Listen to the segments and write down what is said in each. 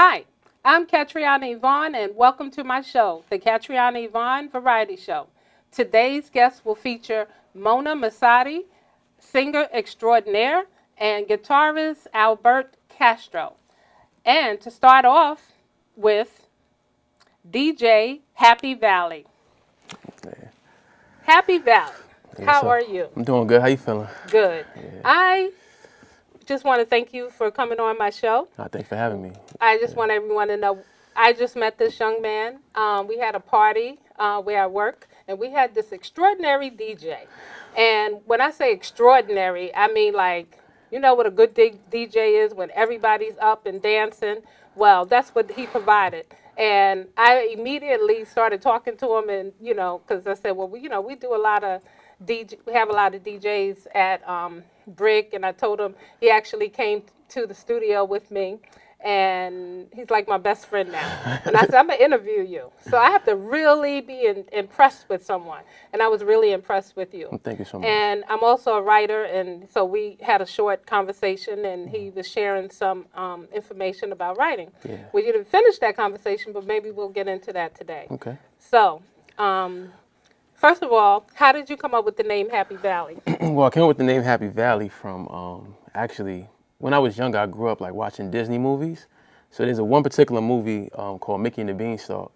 Hi, I'm Ketriana Yvonne, and welcome to my show, the Ketriana Yvonne Variety Show. Today's guest will feature Mona Masadi, singer extraordinaire, and guitarist Albert Castro. And to start off with DJ Happivally. Yeah. Happivally, Yeah, how so are you? I'm doing good. How you feeling? Good. Yeah. I just want to thank you for coming on my show. Thanks for having me. I just Yeah. want everyone to know I just met this young man. We had a party where I work, and we had this extraordinary DJ. And when I say extraordinary, I mean like, you know what a good DJ is when everybody's up and dancing? Well, that's what he provided. And I immediately started talking to him, and because I said, well, we do a lot of we have a lot of DJs at BRIC, and I told him he actually came to the studio with me, and he's like my best friend now. And I said, I'm gonna interview you, so I have to really be impressed with someone, and I was really impressed with you. Thank you so much. And I'm also a writer, and so we had a short conversation, and he was sharing some information about writing. Yeah. We didn't finish that conversation, but maybe we'll get into that today. Okay. So, first of all, how did you come up with the name Happivally? Well, I came up with the name Happivally from actually when I was younger. I grew up like watching Disney movies. So there's one particular movie called Mickey and the Beanstalk,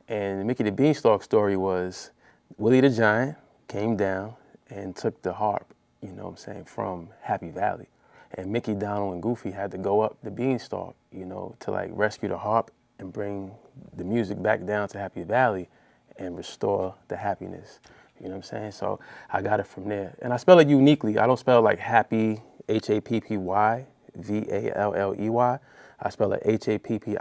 and the Mickey the Beanstalk story was Willie the Giant came down and took the harp, you know what I'm saying, from Happy Valley. And Mickey, Donald, and Goofy had to go up the beanstalk, to like rescue the harp and bring the music back down to Happy Valley and restore the happiness. You know what I'm saying? So I got it from there. And I spell it uniquely. I don't spell it like happy, Happy, Valley. I spell it Happivally.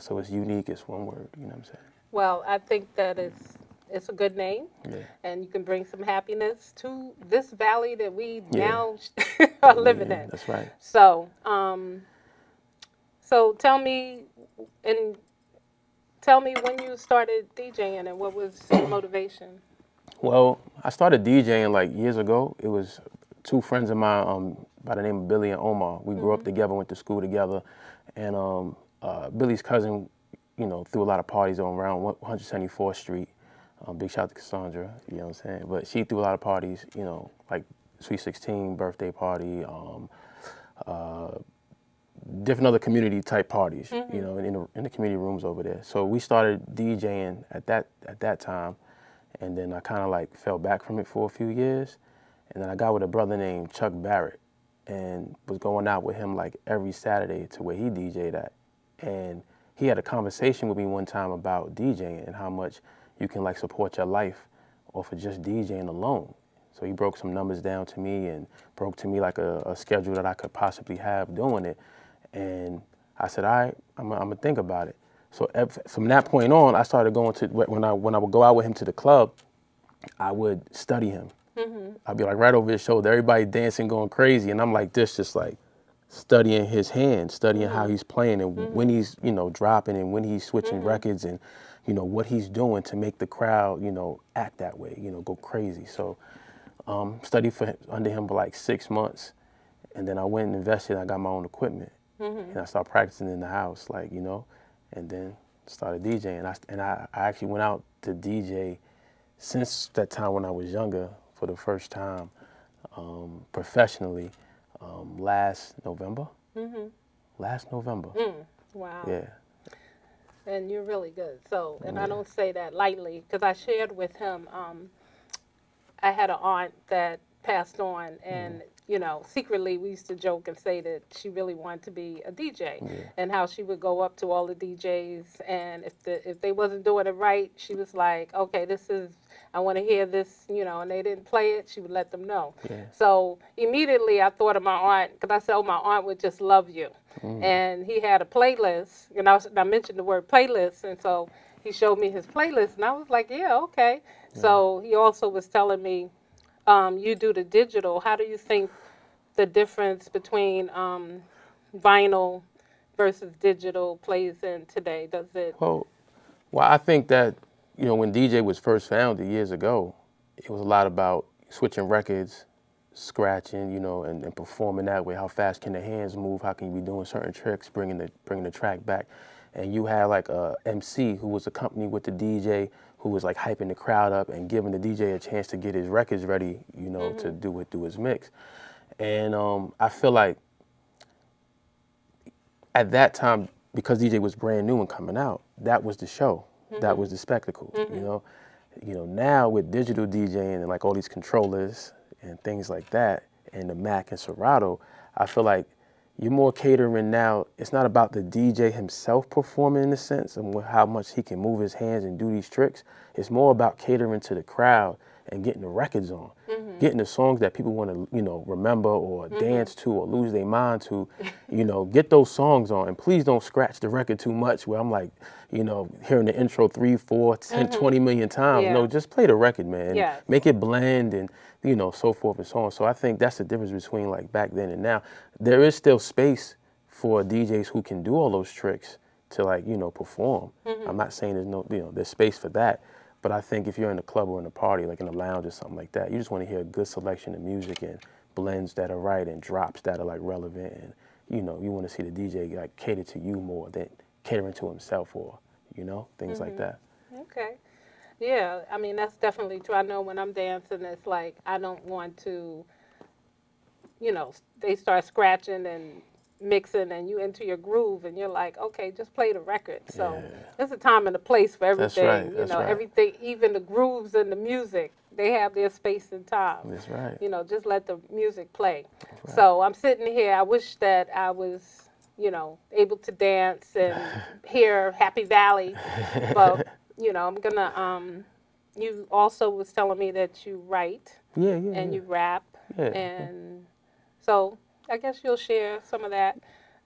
So it's unique. It's one word. You know what I'm saying? Well, I think that it's a good name, Yeah. and you can bring some happiness to this valley that we now are living in. That's right. So, so tell me when you started DJing and what was the motivation? Well, I started DJing like years ago. It was two friends of mine by the name of Billy and Omar. We grew up together, went to school together, and Billy's cousin, threw a lot of parties on around 174th Street. Big shout out to Cassandra, you know what I'm saying? But she threw a lot of parties, like Sweet 16, birthday party, different other community type parties, in the community rooms over there. So we started DJing at that time, and then I kind of like fell back from it for a few years, and then I got with a brother named Chuck Barrett, and was going out with him like every Saturday to where he DJ'd at, and he had a conversation with me one time about DJing and how much you can like support your life off of just DJing alone. So he broke some numbers down to me and broke to me like a schedule that I could possibly have doing it. And I said, all right, I'm gonna think about it. So from that point on, I started going to, when I would go out with him to the club, I would study him. I'd be like right over his shoulder, everybody dancing, going crazy. And I'm like this, just like studying his hands, studying how he's playing and when he's, dropping and when he's switching records and, what he's doing to make the crowd, act that way, go crazy. So studied under him for like 6 months. And then I went and invested, I got my own equipment. And I started practicing in the house, and then started DJing. I actually went out to DJ since that time when I was younger for the first time professionally last November. Last November. Wow. Yeah. And you're really good. So, and I don't say that lightly because I shared with him, I had an aunt that passed on, and secretly we used to joke and say that she really wanted to be a DJ, and how she would go up to all the DJs, and if they wasn't doing it right, she was like, okay, I want to hear this, and they didn't play it, she would let them know. Yeah. So immediately I thought of my aunt, because I said, oh, my aunt would just love you. And he had a playlist, and I mentioned the word playlist, and so he showed me his playlist, and I was like, yeah, okay. So he also was telling me, you do the digital. How do you think the difference between vinyl versus digital plays in today? Does it? Well, I think that, when DJ was first founded years ago, it was a lot about switching records, scratching, you know, and performing that way. How fast can the hands move? How can you be doing certain tricks, bringing the track back? And you had like a MC who was accompanied with the DJ, who was like hyping the crowd up and giving the DJ a chance to get his records ready, you know, to do his mix. And I feel like at that time, because DJ was brand new and coming out, that was the show, that was the spectacle, you know. You know, now with digital DJing and like all these controllers and things like that, and the Mac and Serato, I feel like you're more catering now. It's not about the DJ himself performing in a sense and how much he can move his hands and do these tricks. It's more about catering to the crowd and getting the records on, getting the songs that people want to, you know, remember or dance to or lose their mind to, you know, get those songs on. And please don't scratch the record too much where I'm like, you know, hearing the intro 3, 4, 10, 20 million times. Yeah. No, just play the record, man. Yes. Make it blend and, you know, so forth and so on. So I think that's the difference between like back then and now. There is still space for DJs who can do all those tricks to like, you know, perform. I'm not saying there's no, you know, there's space for that. But I think if you're in a club or in a party, like in a lounge or something like that, you just want to hear a good selection of music and blends that are right and drops that are like relevant. And, you know, you want to see the DJ like cater to you more than catering to himself or, you know, things like that. Okay. Yeah, I mean, that's definitely true. I know when I'm dancing, it's like I don't want to, you know, they start scratching and mixing and you into your groove and you're like, okay, just play the record. So there's a time and a place for everything. right, you that's know, right. everything, even the grooves and the music, they have their space and time. That's right. You know, just let the music play. So I'm sitting here, I wish that I was, you know, able to dance and hear Happivally. But, you know, I'm gonna, you also was telling me that you write and you rap. And so I guess you'll share some of that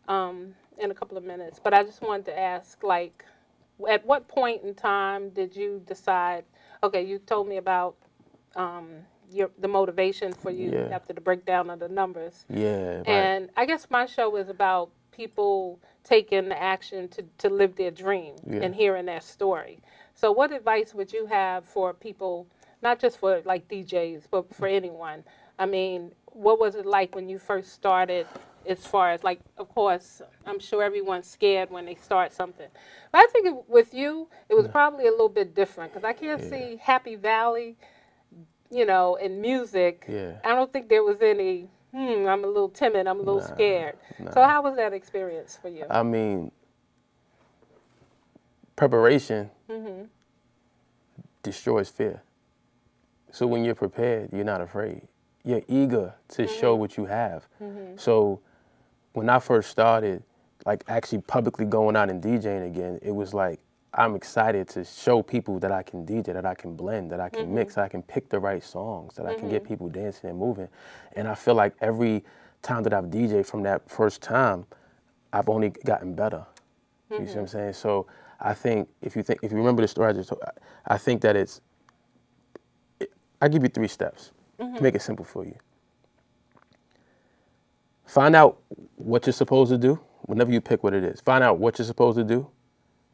in a couple of minutes. But I just wanted to ask, like, at what point in time did you decide, okay, you told me about the motivation for you after the breakdown of the numbers. Yeah, right. And I guess my show is about people taking the action to live their dream and hearing their story. So what advice would you have for people, not just for like DJs, but for anyone? I mean, what was it like when you first started as far as like, of course, I'm sure everyone's scared when they start something. But I think with you, it was probably a little bit different because I can't see Happivally, you know, in music. I don't think there was any, I'm a little timid, I'm a little scared. So how was that experience for you? I mean, preparation destroys fear. So when you're prepared, you're not afraid. You're eager to show what you have. So when I first started, like actually publicly going out and DJing again, it was like, I'm excited to show people that I can DJ, that I can blend, that I can mix, that I can pick the right songs, that I can get people dancing and moving. And I feel like every time that I've DJed from that first time, I've only gotten better. You see what I'm saying? So I think if you remember the story I just told, I think that I give you 3 steps to make it simple for you. Find out what you're supposed to do whenever you pick what it is. Find out what you're supposed to do,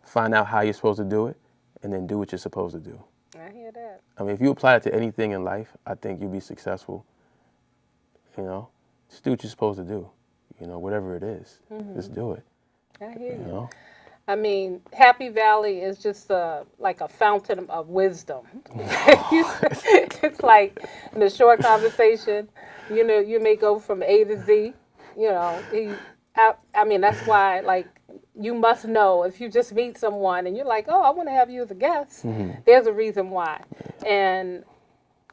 find out how you're supposed to do it, and then do what you're supposed to do. I hear that. I mean, if you apply it to anything in life, I think you'll be successful. You know, just do what you're supposed to do. You know, whatever it is, just do it. I hear you. You know? I mean, Happivally is just like a fountain of wisdom. It's like in a short conversation, you know, you may go from A to Z. You know, I mean, that's why, like, you must know if you just meet someone and you're like, oh, I want to have you as a guest. There's a reason why. And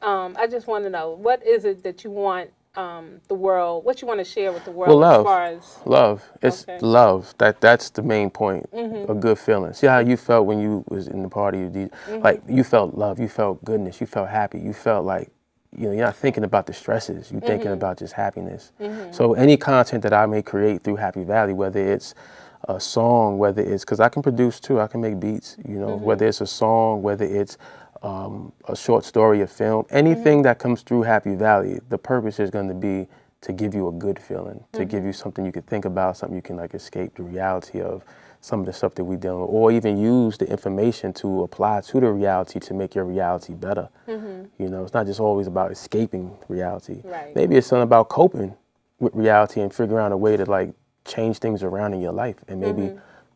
I just want to know, what is it that you want the world, what you want to share with the world? Well, love. As far as love. It's love. That's the main point. A good feeling. See how you felt when you was in the party? Like, you felt love. You felt goodness. You felt happy. You felt like, you know, you're not thinking about the stresses. You're thinking about just happiness. So any content that I may create through Happivally, whether it's a song, whether it's, because I can produce too, I can make beats, you know, whether it's a song, whether it's a short story, a film, anything that comes through Happivally, the purpose is going to be to give you a good feeling, to give you something you could think about, something you can like escape the reality of some of the stuff that we deal with, or even use the information to apply to the reality to make your reality better. You know, it's not just always about escaping reality. Right. Maybe it's something about coping with reality and figuring out a way to like change things around in your life, and maybe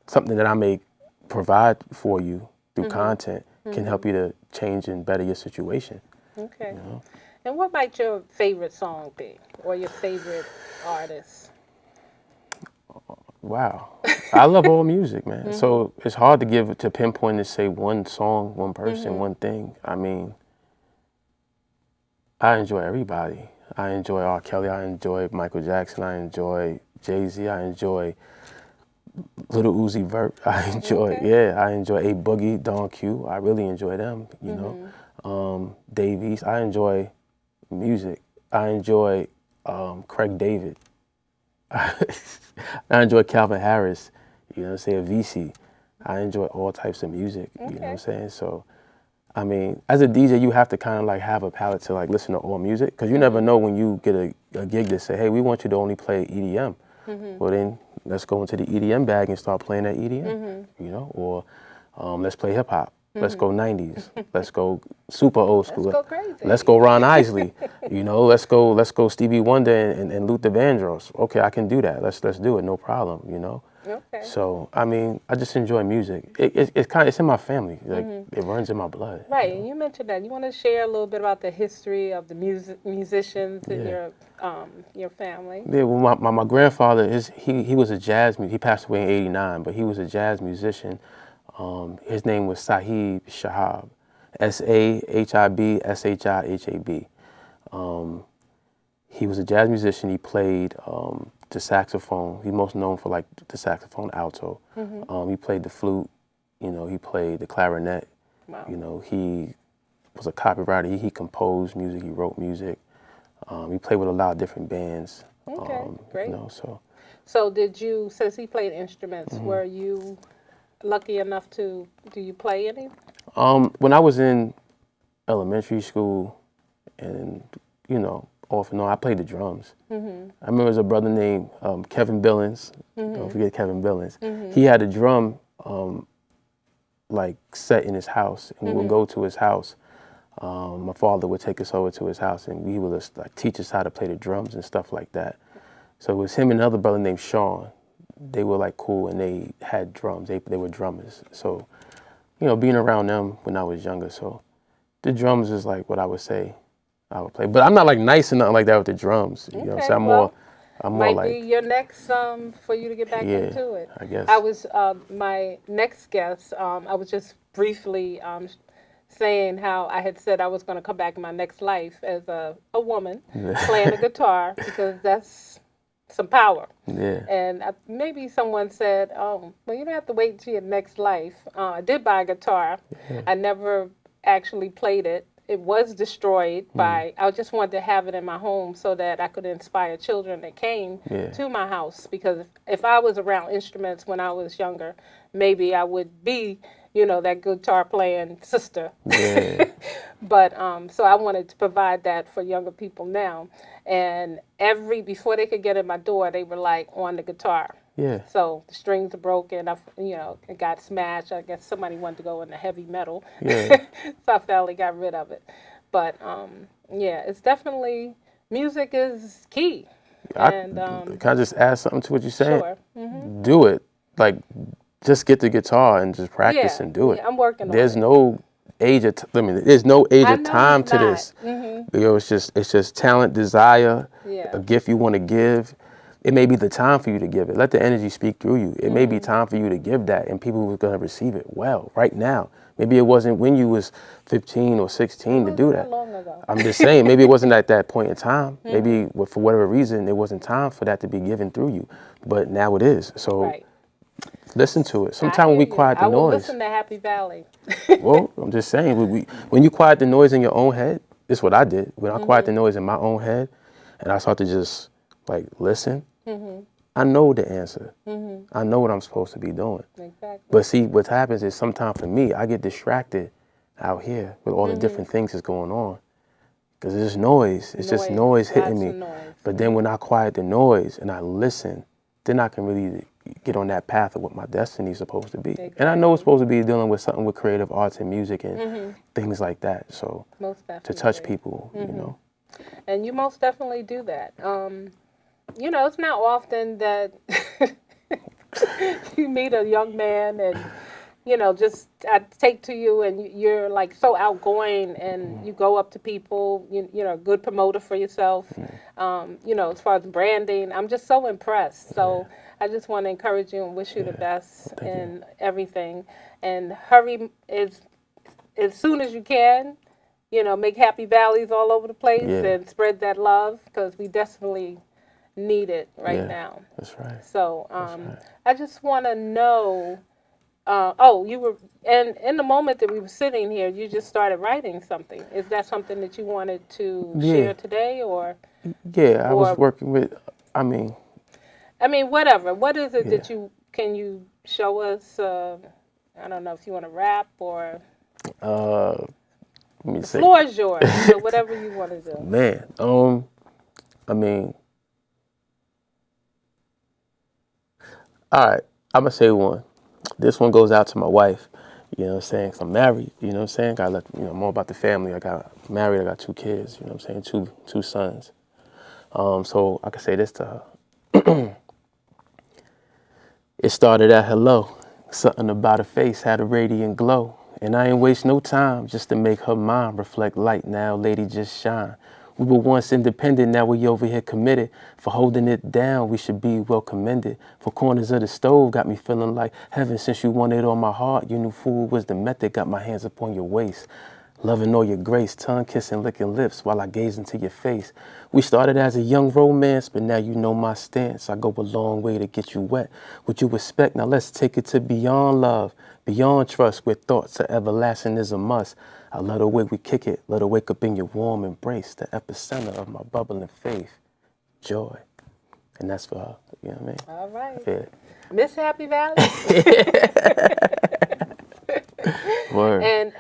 something that I may provide for you through content can help you to change and better your situation. Okay. You know? And what might your favorite song be, or your favorite artist? Wow. I love all music, man. So it's hard to pinpoint and say one song, one person, one thing. I mean, I enjoy everybody. I enjoy R. Kelly. I enjoy Michael Jackson. I enjoy Jay-Z. I enjoy Little Uzi Vert. I enjoy, I enjoy A Boogie, Don Q. I really enjoy them, you know. Davies. I enjoy music. I enjoy Craig David. I enjoy Calvin Harris, you know what I'm saying, VC. I enjoy all types of music, you know what I'm saying? So, I mean, as a DJ, you have to kind of like have a palette to like listen to all music, because you never know when you get a gig that say, hey, we want you to only play EDM. Well, then let's go into the EDM bag and start playing that EDM, you know, or let's play hip hop. Let's go 90s. Let's go super old school. Let's go crazy. Let's go Ron Isley. You know, let's go Stevie Wonder and Luther Vandross. Okay, I can do that. Let's do it. No problem. You know. Okay. So I mean, I just enjoy music. It's in my family. Like it runs in my blood. Right. You know? And you mentioned that. You want to share a little bit about the history of the musicians in your family? Yeah. Well, my grandfather he was a jazz. He passed away in '89, but he was a jazz musician. His name was Shihab, Sahib Shihab. He was a jazz musician. He played the saxophone. He's most known for like the saxophone alto. He played the flute. You know, he played the clarinet. Wow. You know, he was a copywriter. He composed music. He wrote music. He played with a lot of different bands. Okay, great. You know, So did you, since he played instruments, were you lucky enough do you play any? When I was in elementary school, and you know, off and on, I played the drums. I remember there was a brother named Kevin Billings. Don't forget Kevin Billings. He had a drum like set in his house, and we would go to his house. My father would take us over to his house, and he would just, like, teach us how to play the drums and stuff like that. So it was him and another brother named Sean. They were like cool, and they had drums. They were drummers. So, you know, being around them when I was younger, so the drums is like what I would say I would play. But I'm not like nice and nothing like that with the drums. You know, so I'm more might like, be your next for you to get back into it. I guess. I was my next guest. I was just briefly saying how I had said I was going to come back in my next life as a woman playing the guitar, because that's some power. Yeah. And maybe someone said, oh, well, you don't have to wait until your next life. I did buy a guitar. I never actually played it. It was destroyed by, I just wanted to have it in my home so that I could inspire children that came to my house. Because if I was around instruments when I was younger, maybe I would be, you know, that guitar playing sister. Yeah. But so I wanted to provide that for younger people now. And before they could get in my door, they were like on the guitar. Yeah. So the strings are broken. It got smashed. I guess somebody wanted to go into heavy metal. Yeah. So I finally got rid of it. But it's definitely, music is key. Can I just add something to what you're saying? Sure. Do it. Like, just get the guitar and just practice and do it. Yeah, I'm working on it. There's no age of there's no age of time to this. You know, it's just talent, desire, a gift you want to give. It may be the time for you to give it. Let the energy speak through you. It may be time for you to give that, and people are going to receive it well right now. Maybe it wasn't when you was 15 or 16 to do that. Long ago. I'm just saying, maybe it wasn't at that point in time. Maybe for whatever reason, it wasn't time for that to be given through you. But now it is. So listen to it. Sometimes when we quiet the I will noise. listen to Happivally. Well, I'm just saying, when you quiet the noise in your own head, this is what I did. When I quiet the noise in my own head, and I start to just like listen, I know the answer. I know what I'm supposed to be doing. Exactly. But see, what happens is sometimes for me, I get distracted out here with all the different things that's going on. Because there's noise. It's just noise hitting me. Noise. But then when I quiet the noise and I listen, then I can really get on that path of what my destiny is supposed to be. Exactly. And I know it's supposed to be dealing with something with creative arts and music and things like that. So Most definitely. to touch people, you know. And you most definitely do that. You know, it's not often that you meet a young man and, you know, just I take to you and you're like so outgoing and you go up to people, you know, good promoter for yourself. You know, as far as branding, I'm just so impressed. So I just want to encourage you and wish you the best in everything. And hurry as soon as you can, you know, make happy valleys all over the place and spread that love because we desperately need it right now. That's right. So I just want to know. Oh, you were, and in the moment that we were sitting here, you just started writing something. Is that something that you wanted to share today, or? Yeah, I was working with. I mean, whatever. What is it that can you show us? I don't know if you want to rap or. let me The say. floor is yours. So whatever you want to do. Man, I mean, all right. I'm gonna say one. This one goes out to my wife. You know what I'm saying? 'Cause I'm married. You know what I'm saying? Got more about the family. I got married. I got 2 kids. You know what I'm saying? Two sons. So I can say this to her. It started at hello. Something about her face had a radiant glow. And I ain't waste no time just to make her mind reflect light. Now, lady, just shine. We were once independent, now we over here committed. For holding it down, we should be well commended. For corners of the stove got me feeling like heaven. Since you wanted on my heart, you knew food was the method. Got my hands upon your waist. Loving all your grace, tongue kissing, licking lips while I gaze into your face. We started as a young romance, but now you know my stance. I go a long way to get you wet. What you expect, now let's take it to beyond love, beyond trust, where thoughts are everlasting is a must. I love the way we kick it, let her wake up in your warm embrace, the epicenter of my bubbling faith, joy. And that's for her, you know what I mean? All right. Yeah. Miss Happy Valley. Word. And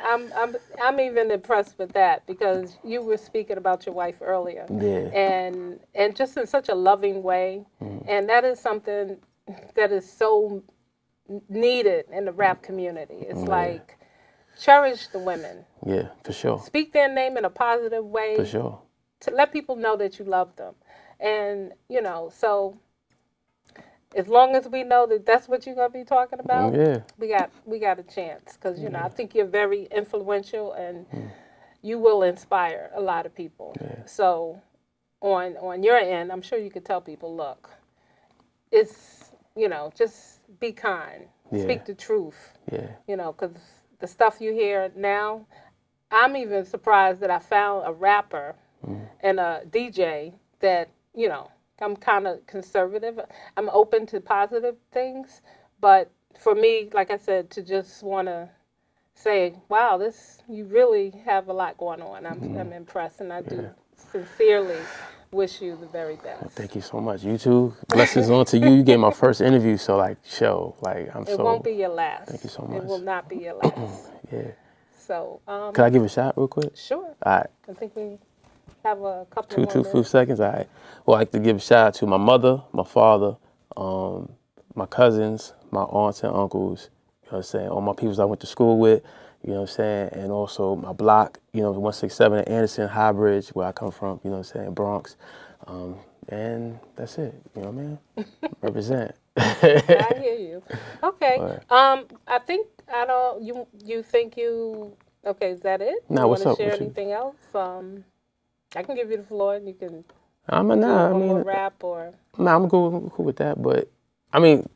I'm even impressed with that because you were speaking about your wife earlier. Yeah. And just in such a loving way. And that is something that is so needed in the rap community. It's like cherish the women. Yeah, for sure. Speak their name in a positive way. For sure. To let people know that you love them. And, you know, so as long as we know that that's what you're going to be talking about, we got a chance. Because, you know, I think you're very influential and you will inspire a lot of people. So on your end, I'm sure you could tell people, look, it's, you know, just be kind. Speak the truth. You know, because the stuff you hear now, I'm even surprised that I found a rapper and a DJ that, you know, I'm kind of conservative. I'm open to positive things. But for me, like I said, to just want to say, wow, you really have a lot going on. I'm impressed, and I do sincerely wish you the very best. Well, thank you so much. You too. Blessings on to you. You gave my first interview, so I'm It so. won't be your last. Thank you so much. It will not be your last. So. Can I give a shot real quick? Sure. All right. I think we have a couple Two few seconds. All right. Well, I'd like to give a shout out to my mother, my father, my cousins, my aunts and uncles. You know what I'm saying? All my peoples I went to school with. You know what I'm saying? And also my block, you know, 167 in Anderson, High Bridge, where I come from, you know what I'm saying, Bronx. And that's it. You know what I mean? Represent. I hear you. Okay. I think you think you. Okay, is that it? Nah, what's up? You want to share anything else? I can give you the floor, and you can. I'm rap or. Nah, I'm cool with that. But I mean,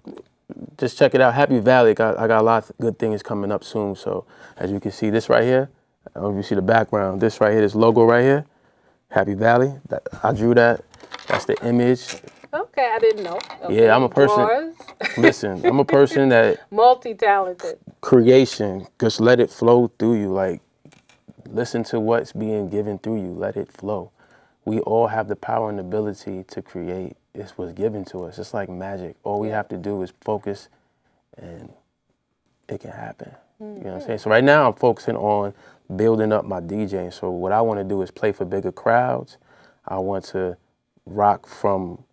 just check it out. Happy Valley. I got a lot of good things coming up soon. So as you can see, this right here. I don't know if you see the background. This right here, this logo right here. Happy Valley. I drew that. That's the image. Okay, I didn't know. Okay. Yeah, I'm a person. Listen, I'm a person that multi-talented. Creation, just let it flow through you. Like, listen to what's being given through you. Let it flow. We all have the power and ability to create. It's what's given to us. It's like magic. All we have to do is focus, and it can happen. You know what I'm saying? So right now, I'm focusing on building up my DJing. So what I want to do is play for bigger crowds. I want to rock from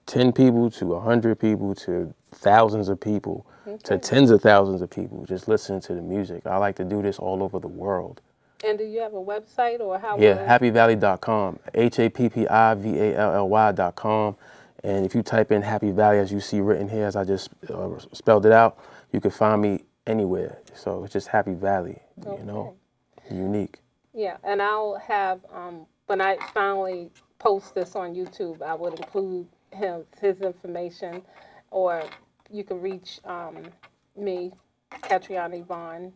10 people to 100 people to thousands of people to tens of thousands of people just listening to the music. I like to do this all over the world. And do you have a website or how? Yeah, happivally.com, happivally.com. And if you type in Happy Valley as you see written here, as I just spelled it out, you can find me anywhere. So it's just Happy Valley, you know, unique. Yeah, and I'll have, when I finally post this on YouTube, I would include his information, or you can reach me, Ketriana Yvonne,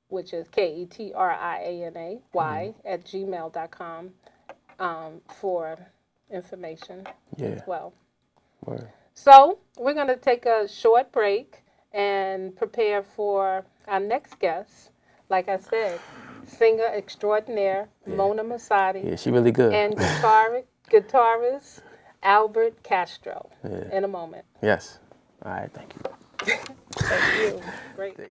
which is KETRIANAY @gmail.com for information as well. Word. So we're going to take a short break and prepare for our next guest. Like I said, singer extraordinaire Mona Masadi. Yeah, she really good. And guitarist Albert Castro in a moment. Yes. All right, thank you. Thank you. Great.